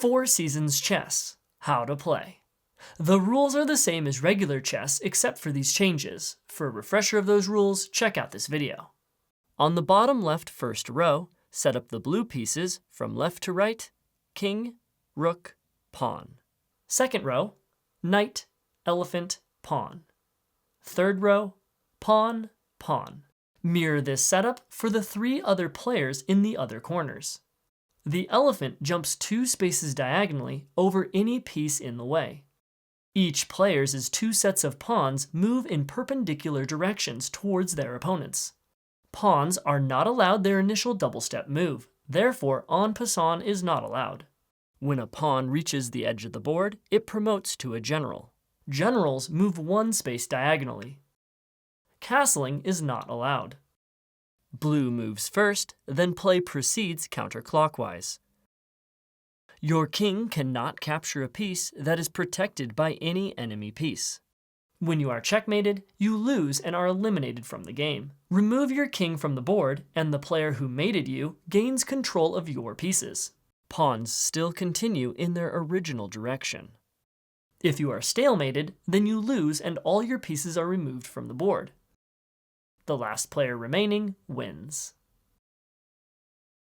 Four Seasons Chess. How to play. The rules are the same as regular chess except for these changes. For a refresher of those rules, check out this video. On the bottom left first row, set up the blue pieces from left to right, king, rook, pawn. Second row, knight, elephant, pawn. Third row, pawn, pawn. Mirror this setup for the three other players in the other corners. The elephant jumps 2 spaces diagonally over any piece in the way. Each player's 2 sets of pawns move in perpendicular directions towards their opponents. Pawns are not allowed their initial double step move, therefore en passant is not allowed. When a pawn reaches the edge of the board, it promotes to a general. Generals move 1 space diagonally. Castling is not allowed. Blue moves first, then play proceeds counterclockwise. Your king cannot capture a piece that is protected by any enemy piece. When you are checkmated, you lose and are eliminated from the game. Remove your king from the board, and the player who mated you gains control of your pieces. Pawns still continue in their original direction. If you are stalemated, then you lose and all your pieces are removed from the board. The last player remaining wins.